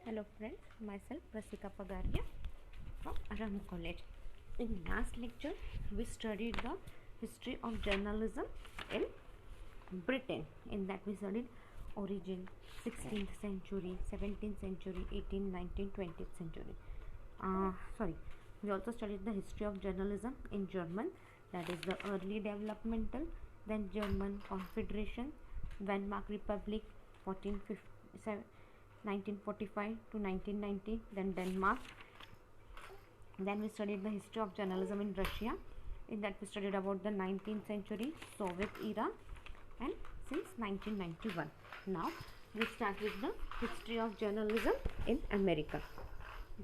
Hello friends, myself Rasika Pagaria from Aram College. In last lecture, we studied the history of journalism in Britain. In that we studied origin, 16th century, 17th century, 18th, 19th, 20th century. We also studied the history of journalism in German, that is the early developmental, then German Confederation, Weimar Republic, 1945 to 1990, then Denmark. Then we studied the history of journalism in Russia. In that we studied about the 19th century, Soviet era, and since 1991. Now we start with the history of journalism in America.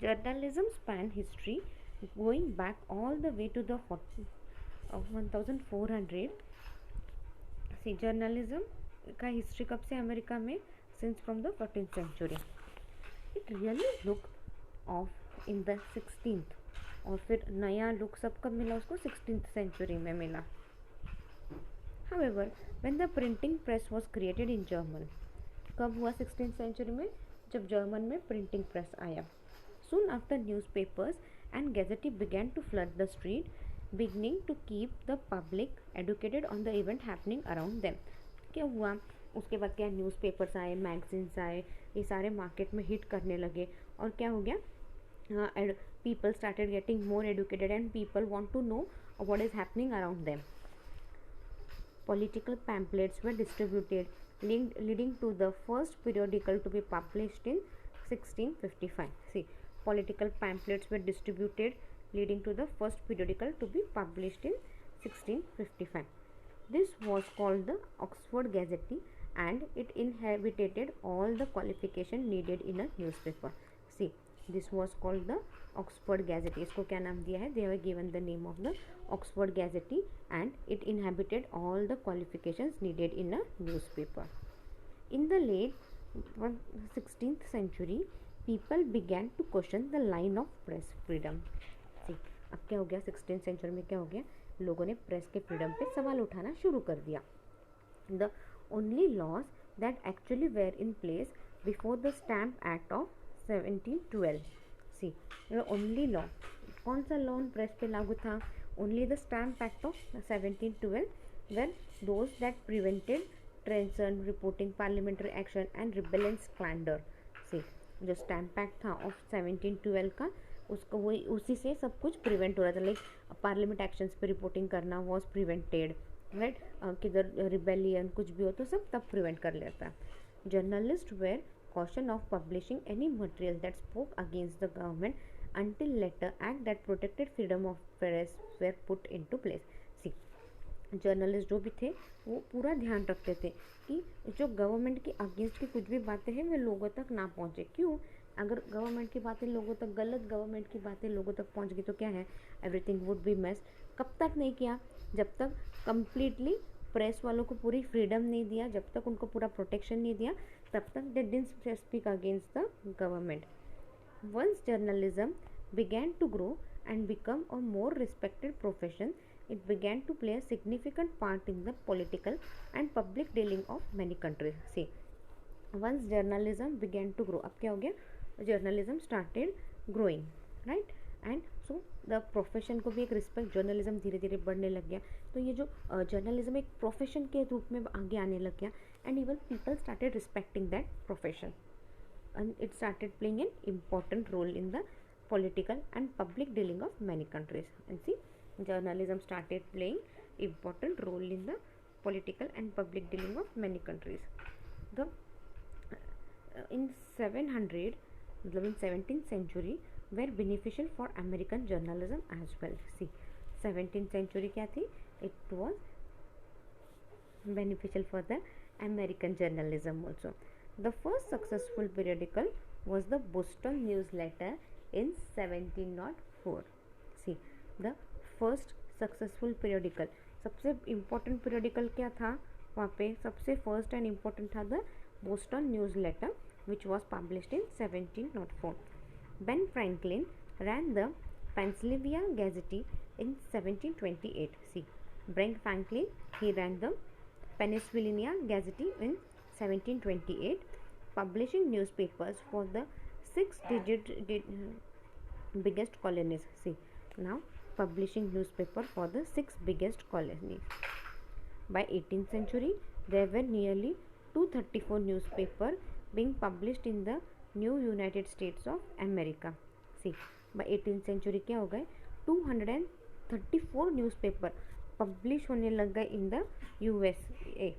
Journalism span history going back all the way to the 1400. See, journalism का history कब से America में? Since from the 14th century. It really look off in the 16th, और फिर नया look सब कब मिला उसको? 16th century में मिला. However, when the printing press was created in German, कब हुआ 16th century में? जब जर्मन में प्रिंटिंग प्रेस आया. Soon after, newspapers and gazettes began to flood the street, beginning to keep the public educated on the event happening around them. क्या हुआ? उसके बाद क्या, न्यूज़पेपर्स आए, मैगजीन्स आए, ये सारे मार्केट में हिट करने लगे, और क्या हो गया? People started getting more educated and people want to know what is happening around them. Political pamphlets were distributed, leading to the first periodical to be published in 1655. See, political pamphlets were distributed, leading to the first periodical to be published in 1655. This was called the Oxford Gazette, and it inhabited all the qualification needed in a newspaper. See, this was called the Oxford Gazette. इसको क्या नाम दिया है? They were given the name of the Oxford Gazette, and it inhabited all the qualifications needed in a newspaper. In the late 16th century, people began to question the line of press freedom. See, अब क्या हो गया? 16th century में क्या हो गया? लोगों ने प्रेस के फ्रीडम पे सवाल उठाना शुरू कर दिया. The only laws that actually were in place before the Stamp Act of 1712. See, the only law, कौन सा लॉ प्रेस पे लागू था? Only the Stamp Act of 1712 were those that prevented treason, reporting parliamentary action and rebellion slander. See, जो stamp act था of 1712 का, उसको वही उसी से सब कुछ प्रिवेंट हो रहा था. लाइक पार्लियामेंट एक्शंस पे रिपोर्टिंग करना वॉज प्रिवेंटेड, राइट. किधर रिबेलियन कुछ भी हो तो सब तब प्रिवेंट कर लेता है. Journalist were caution of publishing any material that spoke against the government until later act that protected freedom of press were put into place. See, journalist जो भी थे वो पूरा ध्यान रखते थे कि जो गवर्नमेंट के अगेंस्ट की कुछ भी बातें हैं वे लोगों तक ना पहुँचे. क्यों? अगर गवर्नमेंट की बातें लोगों तक, गलत गवर्नमेंट की बातें लोगों तक पहुँच गई तो क्या है? Everything would be mess. कब तक नहीं किया? जब तक कम्प्लीटली प्रेस वालों को पूरी फ्रीडम नहीं दिया, जब तक उनको पूरा प्रोटेक्शन नहीं दिया, तब तक they didn't speak against the government. Once journalism began to grow and become a more respected profession, it began to play a significant part in the political and public dealing of many countries. See, once journalism began to grow, अब क्या हो गया? Journalism started growing, right? And so the profession को भी एक respect, journalism धीरे धीरे बढ़ने लग गया. तो ये जो जर्नलिज्म एक प्रोफेशन के रूप में आगे आने लग गया, and even people started respecting that profession, and it started playing an important role in the political and public dealing of many countries. And see, journalism started playing important role in the political and public dealing of many countries. The in 700, in 17th century were beneficial for American journalism as well. See, 17th century क्या थी? It was beneficial for the American journalism also. The first successful periodical was the Boston Newsletter in 1704. See, the first successful periodical, सबसे important periodical क्या था वहाँ पे? सबसे first and important था the Boston Newsletter, which was published in 1704. Ben Franklin ran the Pennsylvania Gazette in 1728. See, Ben Franklin, he ran the Pennsylvania Gazette in 1728, publishing newspapers for the biggest colonies. See, now publishing newspaper for the 6 biggest colonies. By 18th century, there were nearly 234 newspapers being published in the new United States of America. See, by 18th century क्या हो गए 234 newspaper publish होने लग गए in the USA.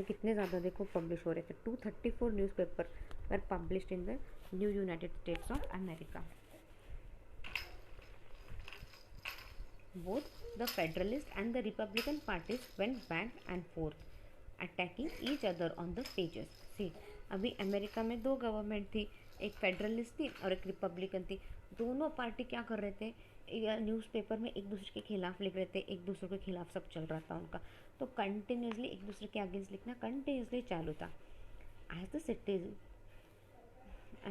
कितने ज़्यादा देखो publish हो रहे थे. 234 newspaper were published in the new United states of America. Both the Federalist and the Republican parties went back and forth, attacking each other on the pages. See, अभी America में 2 government थी, एक federalist थी और एक Republican थी. दोनों party क्या कर रहे थे, न्यूज़पेपर में एक दूसरे के खिलाफ लिख रहे थे, एक दूसरे के खिलाफ सब चल रहा था उनका. तो कंटिन्यूसली एक दूसरे के अगेंस्ट लिखना कंटिन्यूसली चालू था.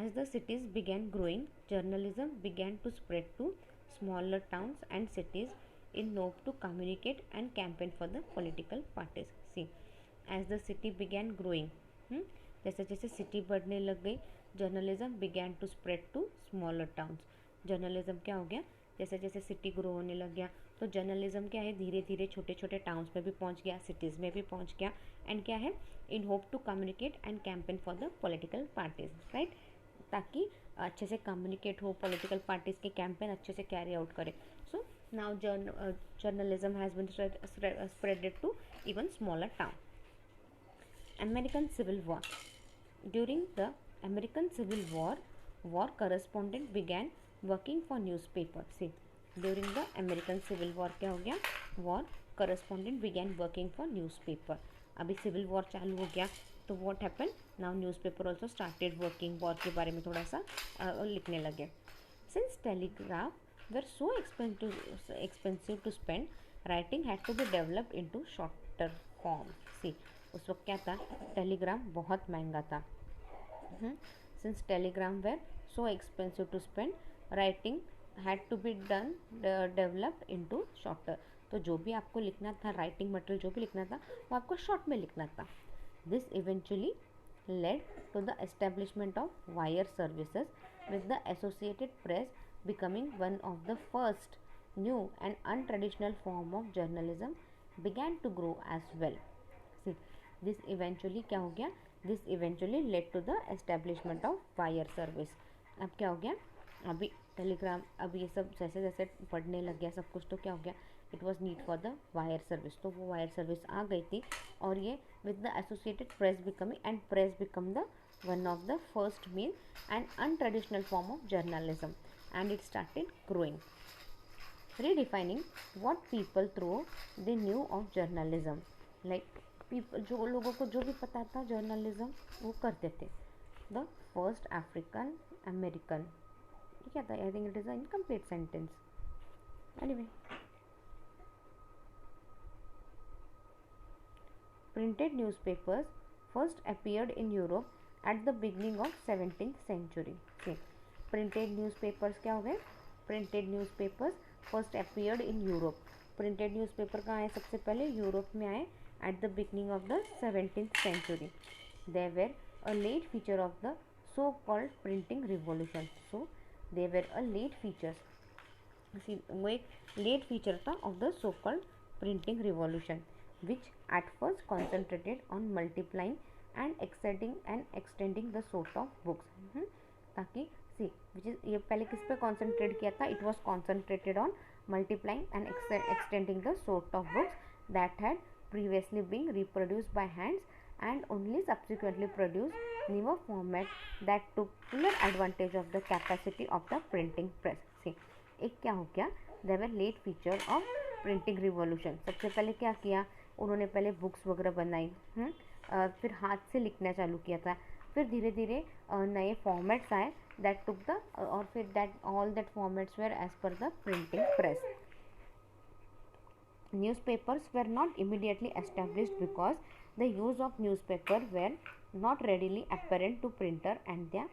As the cities began growing, journalism began to spread to smaller towns and cities in hope to communicate and campaign for the political parties. See, as the city began growing, जैसे जैसे city बढ़ने लग गई, journalism began to spread to smaller towns. Journalism क्या हो गया, जैसे जैसे सिटी ग्रो होने लग गया तो जर्नलिज्म क्या है, धीरे धीरे छोटे छोटे टाउन्स में भी पहुंच गया, सिटीज़ में भी पहुंच गया. एंड क्या है, in hope to communicate and campaign for the political parties. Right, ताकि अच्छे से कम्युनिकेट हो, पॉलिटिकल पार्टीज के कैंपेन अच्छे से कैरी आउट करे. So now journalism has been spreaded to even smaller town. American Civil War. During the American Civil War, war correspondent began working for newspaper. See, during the American Civil War क्या हो गया, war correspondent began working for newspaper. अभी civil war चालू हो गया तो what happened? Now newspaper also started working. war के बारे में थोड़ा सा लिखने लगे. Since telegraph were so expensive to spend, writing had to be developed into shorter form. See, उस वक्त क्या था, टेलीग्राम बहुत महंगा था. Since telegram were so expensive to spend, writing had to be done developed into shorter. तो जो भी आपको लिखना था, राइटिंग मटेरियल जो भी लिखना था वो आपको शॉर्ट में लिखना था. This eventually led to the establishment of wire services with the Associated Press becoming one of the first new and untraditional form of journalism began to grow as well. This eventually क्या हो गया, this eventually led to the establishment of wire service. अब क्या हो गया, अभी Telegram, अब ये सब जैसे जैसे पढ़ने लग गया सब कुछ तो क्या हो गया, it was need for the wire service. तो वो वायर सर्विस आ गई थी और ये with the Associated Press becoming and press become the one of the first main and untraditional form of journalism and it started growing, redefining what people through they knew of journalism. Like people, जो लोगों को जो भी पता था journalism वो करते थे. द फर्स्ट अफ्रीकन अमेरिकन, क्या था, I think it is a incomplete sentence. Anyway, printed newspapers first appeared in Europe at the beginning of 17th century. See, printed newspapers क्या हो गए, printed newspapers first appeared in Europe. printed newspaper कहाँ आए, सबसे पहले Europe में आए at the beginning of the 17th century. They were a late feature of the so-called printing revolution. So they were a late features. See, वो एक late feature था of the so-called printing revolution, which at first concentrated on multiplying and extending the sort of books. ताकि see, which is ये पहले किस पे concentrate किया था, it was concentrated on multiplying and extending the sort of books that had previously being reproduced by hands and only subsequently produced newer format that took fuller advantage of the capacity of the printing press. See, एक क्या हो गया, they were late feature of printing revolution. सबसे पहले क्या किया उन्होंने, पहले बुक्स वगैरह बनाई, फिर हाथ से लिखना चालू किया था, फिर धीरे धीरे नए फॉर्मेट्स आए that took the और फिर that all that formats were as per the printing press. Newspapers were not immediately established because the use of newspaper were not readily apparent to printer and their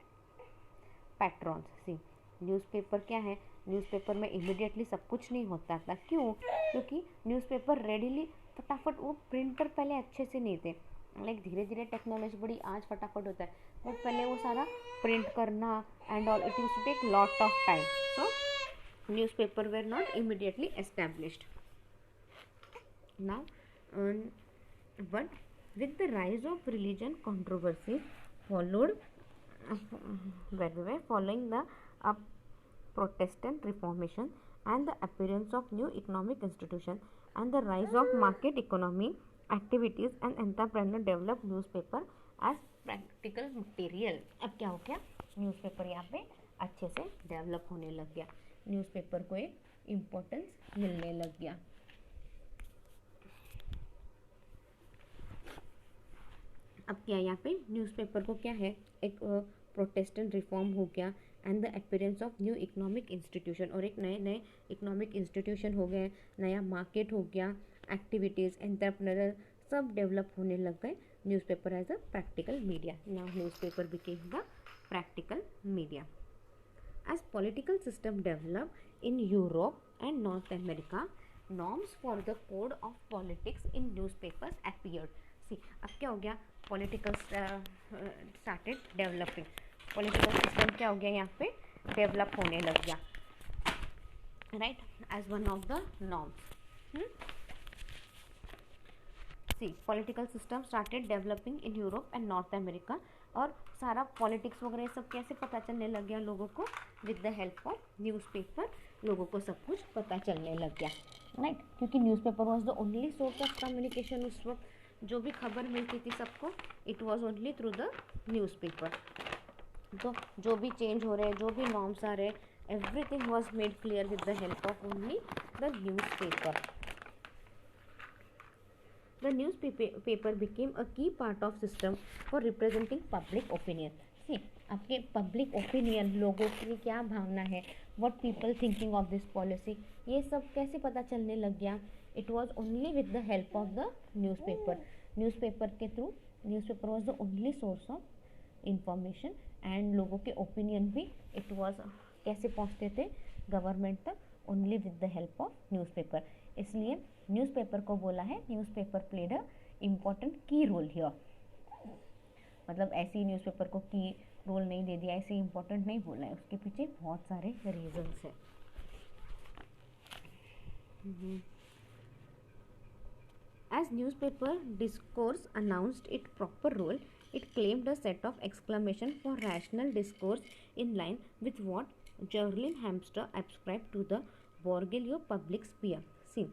patrons. See, newspaper क्या है, newspaper में immediately सब कुछ नहीं होता था. क्यों, क्योंकि न्यूज़पेपर रेडीली फटाफट, वो प्रिंटर पहले अच्छे से नहीं थे, लाइक धीरे धीरे टेक्नोलॉजी बढ़ी, आज फटाफट होता है. बट पहले वो सारा प्रिंट करना and all it use to take lot of time, so newspaper were not immediately established. Now, but with the rise of religion controversy followed, following the Protestant Reformation and the appearance of new economic institutions and the rise of market economy activities and entrepreneur developed newspaper as practical material. अब क्या हो गया, newspaper यहाँ पे अच्छे से develop होने लग गया, न्यूज़पेपर को एक इम्पोर्टेंस मिलने लग गया. अब क्या यहाँ पे न्यूज़पेपर को क्या है, एक प्रोटेस्टेंट रिफॉर्म हो गया and the appearance of new economic institution, और एक नए नए इकोनॉमिक इंस्टीट्यूशन हो गए, नया मार्केट हो गया, एक्टिविटीज़ एंटरप्रेन्योर सब डेवलप होने लग गए. Newspaper as a practical media. Now newspaper became the practical media. As political system developed in Europe and North America, norms for the code of politics in newspapers appeared. See, अब क्या हो गया, political started developing. Political system क्या हो गया, यहाँ पे develop होने लग गया, right, as one of the norms. See, political system started developing in Europe and North America. और सारा पॉलिटिक्स वगैरह सब कैसे पता चलने लग गया लोगों को, with the help of newspaper लोगों को सब कुछ पता चलने लग गया, राइट, क्योंकि newspaper was the only source of communication. उस वक्त जो भी खबर मिलती थी सबको, it was only through the newspaper. तो जो भी चेंज हो रहे हैं, जो भी नॉर्म्स आ रहे हैं, everything was made clear with the help of only the newspaper. The newspaper became a key part of system for representing public opinion. See, आपके public opinion, लोगों की क्या भावना है, what people thinking of this policy, ये सब कैसे पता चलने लग गया. It was only with the help of the newspaper. Newspaper के through, newspaper was the only source of information and लोगों के opinion भी it was कैसे पहुँचते थे गवर्नमेंट तक, only with the help of newspaper. इसलिए न्यूज़पेपर को बोला है, न्यूज़पेपर प्लेड अ इम्पॉर्टेंट की रोल हियर. मतलब ऐसे ही न्यूज़पेपर को की रोल नहीं दे दिया, ऐसे इम्पॉर्टेंट नहीं बोला है, उसके पीछे बहुत सारे रीजंस है. As newspaper discourse announced its proper role, it claimed a set of exclamation for rational discourse in line with what Geraldine Hamster ascribed to the Borgello public sphere. See,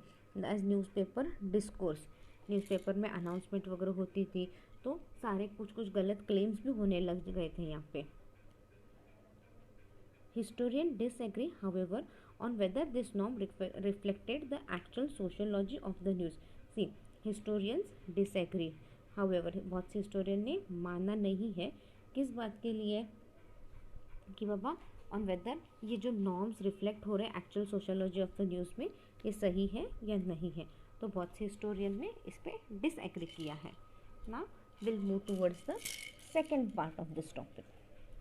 as newspaper discourse, newspaper में announcement वगैरह होती थी तो सारे कुछ गलत claims भी होने लग गए थे यहाँ पे. Historians disagree, however, on whether this norm reflected the actual sociology of the news. See, historians disagree, however, बहुत से historian ने माना नहीं है. किस बात के लिए कि बाबा ऑन वेदर ये जो नॉर्म्स रिफ्लेक्ट हो रहे हैं actual sociology of the news में, ये सही है या नहीं है. तो बहुत से हिस्टोरियन ने इस पर डिसएग्री किया है. Now will move towards the second part of this topic,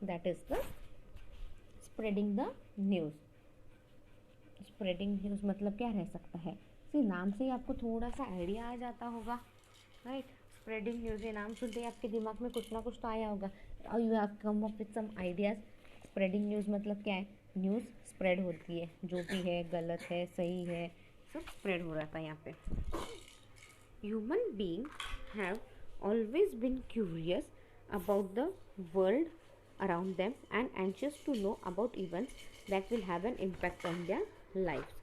that is the spreading the news. Spreading news मतलब क्या रह सकता है. सी, नाम से ही आपको थोड़ा सा आइडिया आ जाता होगा, राइट. स्प्रेडिंग न्यूज़, ये नाम सुनते ही आपके दिमाग में कुछ ना कुछ तो आया होगा. You have come up with some ideas. Spreading news मतलब क्या है, न्यूज़ स्प्रेड होती है, जो भी है गलत है सही है सब स्प्रेड हो रहा था यहाँ पे. Human being have always been curious about the world around them and anxious to know about events that will have an impact on their lifes.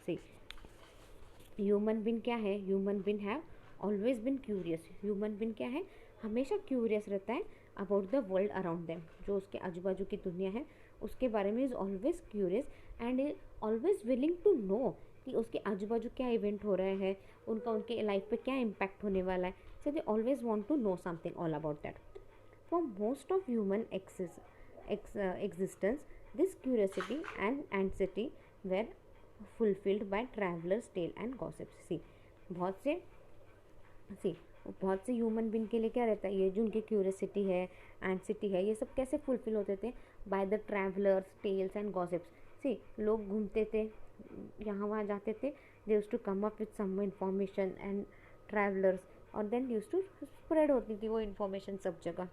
See, human being क्या है, human being have always been curious. Human being क्या है, हमेशा curious रहता है about the world around them, जो उसके आजू बाजू की दुनिया है उसके बारे में. Is always curious and is always willing to know कि उसके आजू बाजू क्या इवेंट हो रहे हैं, उनका उनके लाइफ पे क्या इम्पैक्ट होने वाला है. So they always want to know something all about that. For most of human existence, this curiosity and anxiety were fulfilled by travelers' tale and gossips. See, बहुत से ह्यूमन बीइंग के लिए क्या रहता है, ये जो उनकी क्यूरियोसिटी है, एंग्जाइटी है, ये सब कैसे फुलफिल होते थे, by the travellers tales and gossips. See, लोग घूमते थे, यहाँ वहाँ जाते थे, they used to come up with some information and travellers, और देन यूज्ड टू स्प्रेड होती थी वो इन्फॉर्मेशन सब जगह.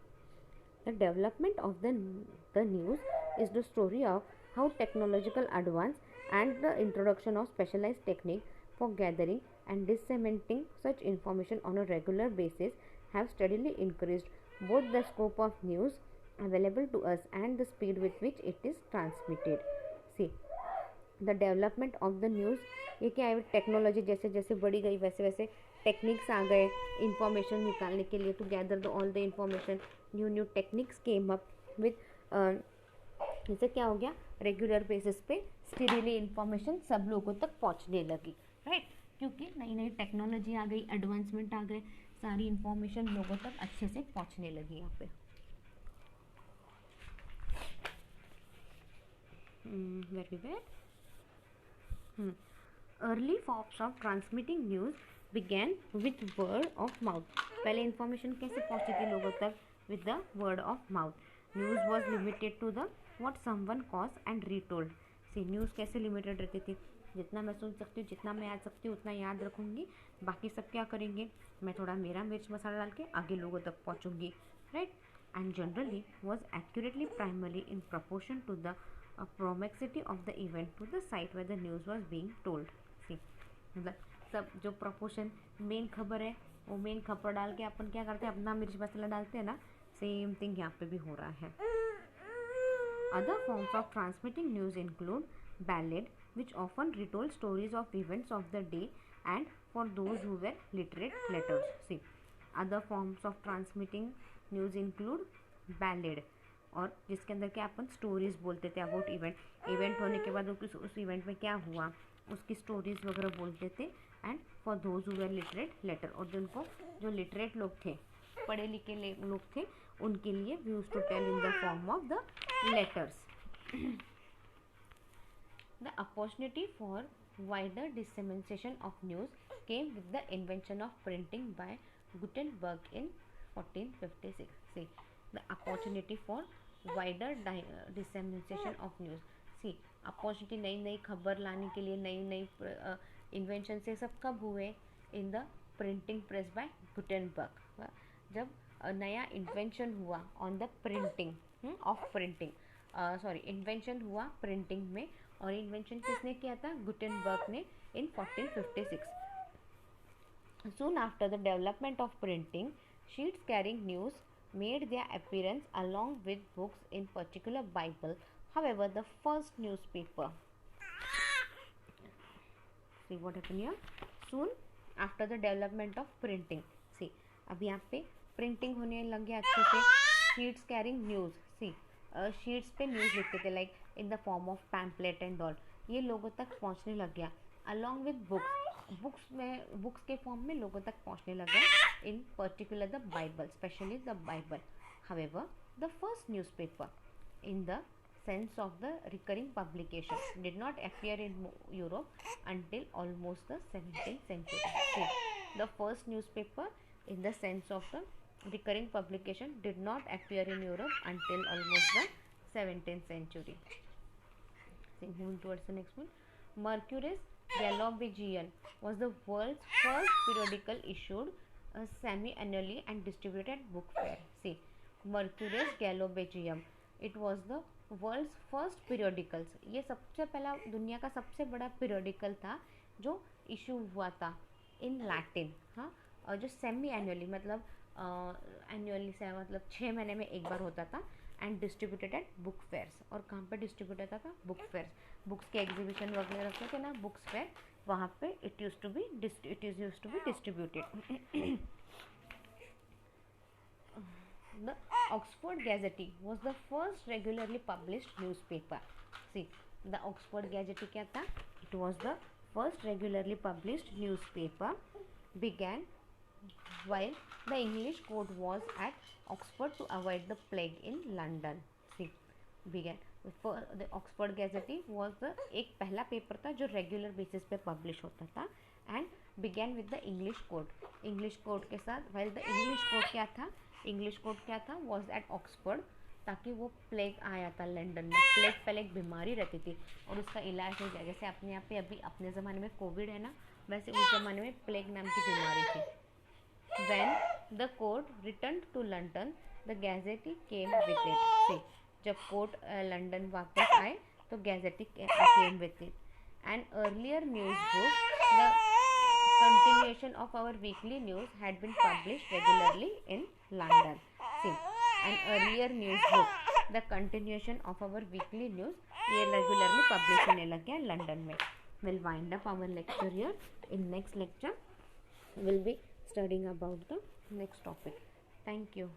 The development of the news is the story of how technological advance and the introduction of specialized technique for gathering and disseminating such information on a regular basis have steadily increased both the scope of news available to us and the speed with which it is transmitted. See, the development of the news, ये क्या है, technology जैसे जैसे बढ़ी गई वैसे वैसे techniques आ गए इंफॉर्मेशन निकालने के लिए, to gather the all the information, new new techniques came up with, जैसे क्या हो गया, रेगुलर बेसिस पे स्टीरियली इंफॉर्मेशन सब लोगों तक पहुंचने लगी, राइट, क्योंकि नई नई टेक्नोलॉजी आ गई, एडवांसमेंट आ गए, सारी इंफॉर्मेशन लोगों तक अच्छे से पहुंचने लगी यहाँ पे। Very wait. Early forms of transmitting news began with word of mouth. पहले इंफॉर्मेशन कैसे पहुंची थी लोगों तक? With the word of mouth. News was limited to the what someone cause and retold. See, news कैसे लिमिटेड रहती थी? जितना मैं सुन सकती हूँ, जितना मैं याद सकती हूँ उतना याद रखूँगी, बाकी सब क्या करेंगे, मैं थोड़ा मेरा मिर्च मसाला डाल के आगे लोगों तक पहुँचूँगी, right. And generally was accurately primarily in proportion to the proximity of the event to the site where the news was being told। सी, मतलब सब जो प्रपोर्शन, मेन खबर है वो मेन खबर डाल के अपन क्या करते हैं, अपना मिर्च मसाला डालते हैं ना, सेम थिंग यहाँ पे भी हो रहा है। Other forms of transmitting news include ballad which often retold stories of events of the day and for those who were literate letters। see, other forms of transmitting news include ballad, और जिसके अंदर क्या अपन stories बोलते थे about event होने के बाद उस इवेंट में क्या हुआ उसकी स्टोरीज वगैरह बोलते थे। And for those who were literate letter, और जिनको जो लिटरेट लोग थे, पढ़े लिखे लोग थे, उनके लिए we used to tell in the form of the letters. The opportunity for wider dissemination of news came with the invention of printing by Gutenberg in 1456। See, the opportunity for wider dissemination of news। See, opportunity नई नई खबर लाने के लिए, नई नई invention से सब कब हुए? In the printing press by Gutenberg. जब नया इन्वेंशन हुआ on the printing of printing, sorry invention हुआ प्रिंटिंग में, और इन्वेंशन किसने किया था? गुटेनबर्ग ने इन 1456। Soon after the development of printing, sheets carrying news made their appearance along with books, in particular Bible. However, the first newspaper, see what happened here, soon after the development of printing। see, अब यहाँ पे printing होने लग गया अच्छे से, sheets carrying news. सी, sheets पे news लिखते थे like in the form of pamphlet and all, ये लोगों तक पहुँचने लग गया। अलॉन्ग विद बुक्स के फॉर्म में लोगों तक पहुँचने लग गया, इन particular the Bible, specially the Bible. However, the first newspaper in the sense of the recurring publication did not appear in Europe until almost the 17th century। See, the first newspaper in the sense of the recurring publication did not appear in Europe until almost the 17th century। See, moving towards the next one, Mercury's Gallobagian was the world's first periodical issued semi-annually and distributed book fair। See, Mercury's Gallobagian, it was the world's first periodicals, ये सबसे पहला दुनिया का सबसे बड़ा periodical था जो issue हुआ था इन लैटिन। हाँ, और जो सेमी एनुअली मतलब एनुअली से मतलब 6 महीने में एक बार होता था, and distributed at book fairs. और कहाँ पे डिस्ट्रीब्यूट होता था? बुक फेयर्स, बुक्स के एग्जीबिशन वगैरह रखते थे ना बुक्स फेयर, वहाँ पे it use to be distributed. The Oxford Gazette was the first regularly published newspaper। See, the Oxford Gazette क्या था? It was the first regularly published newspaper, began while the English court was at Oxford to avoid the plague in London। See, began the Oxford Gazette was the एक पहला paper था जो regular basis पे publish होता था, and began with the English court। English court के साथ, while the English court क्या था? इंग्लिश कोर्ट क्या था? वॉज एट ऑक्सफोर्ड, ताकि वो प्लेग आया था लंदन में। प्लेग पहले एक बीमारी रहती थी और उसका इलाज हो जाए, जैसे अपने यहाँ पे अभी अपने ज़माने में कोविड है ना, वैसे उस ज़माने में प्लेग नाम की बीमारी थी। When the court return to London the gazette came with it. See, जब कोर्ट लंदन वापस आए तो gazette came with it. An earlier news book, the continuation of our weekly news, had been published regularly in London. See, an earlier news book, the continuation of our weekly news, ये regularly publish होने लग गया London में. We'll wind up our lecture here. In next lecture, we'll be studying about the next topic. Thank you.